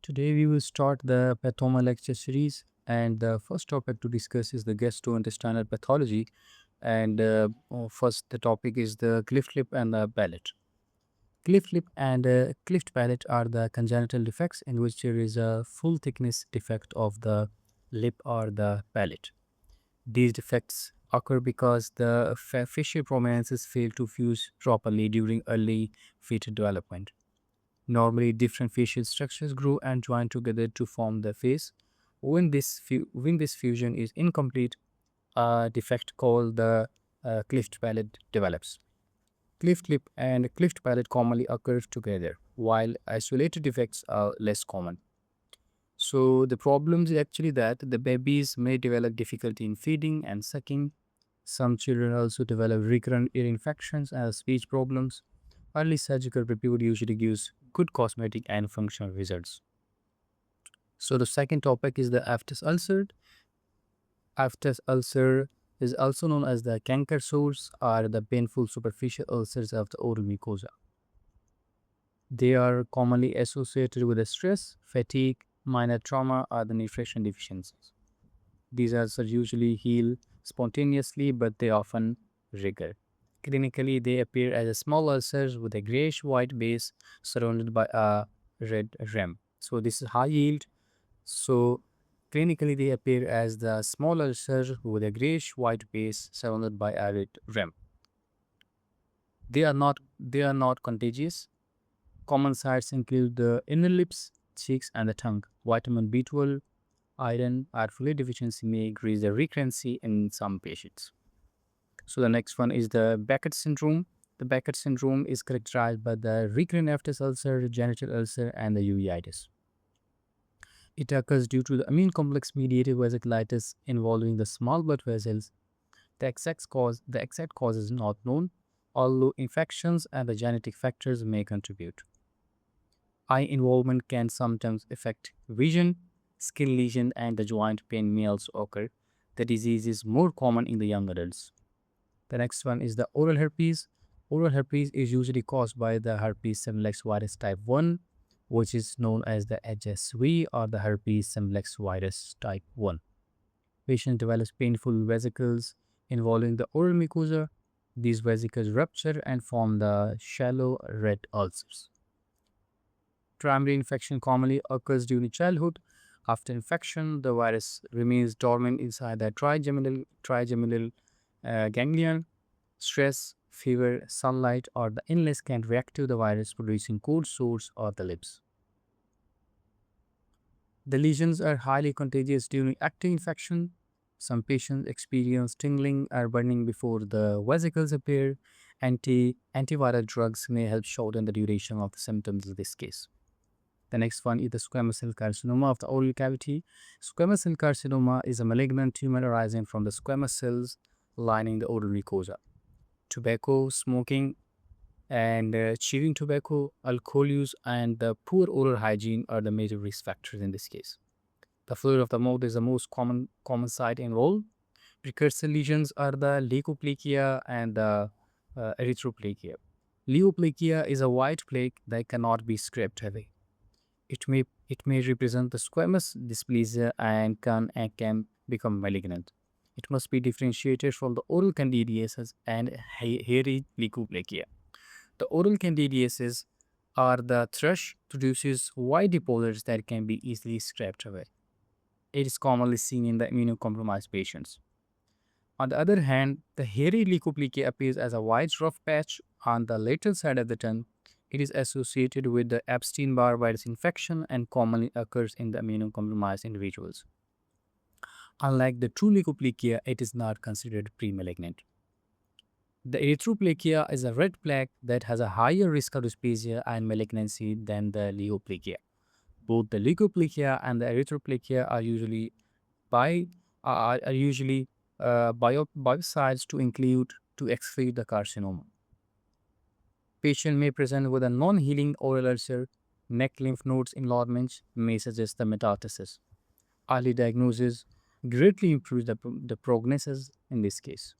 Today we will start the Pathoma Lecture Series, and the first topic to discuss is the gastrointestinal pathology. First, the topic is the cleft lip and the palate. Cleft lip and cleft palate are the congenital defects in which there is a full thickness defect of the lip or the palate. These defects occur because the facial prominences fail to fuse properly during early fetal development. Normally, different facial structures grow and join together to form the face. When this fusion is incomplete, a defect called the cleft palate develops. Cleft lip and cleft palate commonly occur together, while isolated defects are less common. So the problem is actually that the babies may develop difficulty in feeding and sucking. Some children also develop recurrent ear infections and speech problems. Early surgical repair usually gives good cosmetic and functional results. So the second topic is the aphthous ulcer. Aphthous ulcer is also known as the canker sores or the painful superficial ulcers of the oral mucosa. They are commonly associated with the stress, fatigue, minor trauma, or the nutrition deficiencies. These ulcers usually heal spontaneously, but they often recur. Clinically, they appear as a small ulcers with a grayish-white base surrounded by a red rim. So this is high yield. So clinically, they appear as the small ulcer with a grayish-white base surrounded by a red rim. They are not contagious. Common sites include the inner lips, cheeks, and the tongue. Vitamin B12, iron, or folate deficiency may increase the recurrency in some patients. So the next one is the Beckett syndrome. The Beckett syndrome is characterized by the recurrent aphthous ulcer, genital ulcer, and the uveitis. It occurs due to the immune complex mediated vasculitis involving the small blood vessels. The exact cause is not known, although infections and the genetic factors may contribute. Eye involvement can sometimes affect vision, skin lesion, and the joint pain may also occur. The disease is more common in the young adults. The next one is the oral herpes. Oral herpes is usually caused by the herpes simplex virus type 1, which is known as the HSV or the herpes simplex virus type 1. Patient develops painful vesicles involving the oral mucosa. These vesicles rupture and form the shallow red ulcers. Primary infection commonly occurs during childhood. After infection, the virus remains dormant inside the trigeminal ganglion. Stress, fever, sunlight, or the illness can react to the virus, producing cold sores or the lips. The lesions are highly contagious during active infection. Some patients experience tingling or burning before the vesicles appear. Antiviral drugs may help shorten the duration of the symptoms in this case. The next one is the squamous cell carcinoma of the oral cavity. Squamous cell carcinoma is a malignant tumor arising from the squamous cells lining the oral mucosa. Tobacco, smoking, and chewing tobacco, alcohol use, and the poor oral hygiene are the major risk factors in this case. The fluid of the mouth is the most common site involved. Precursor lesions are the leukoplakia and the erythroplakia. Leukoplakia is a white plaque that cannot be scraped away. It may represent the squamous dysplasia and can become malignant. It must be differentiated from the oral candidiasis and hairy leukoplakia. The oral candidiasis are the thrush produces white deposits that can be easily scraped away. It is commonly seen in the immunocompromised patients. On the other hand, the hairy leukoplakia appears as a white rough patch on the lateral side of the tongue. It is associated with the Epstein-Barr virus infection and commonly occurs in the immunocompromised individuals. Unlike the true leukoplakia, it is not considered pre-malignant. The erythroplakia is a red plaque that has a higher risk of dysplasia and malignancy than the leukoplakia. Both the leukoplakia and the erythroplakia are usually biopsied to exclude the carcinoma. Patient may present with a non-healing oral ulcer. Neck lymph nodes enlargement may suggest the metastasis. Early diagnosis greatly improves the prognosis in this case.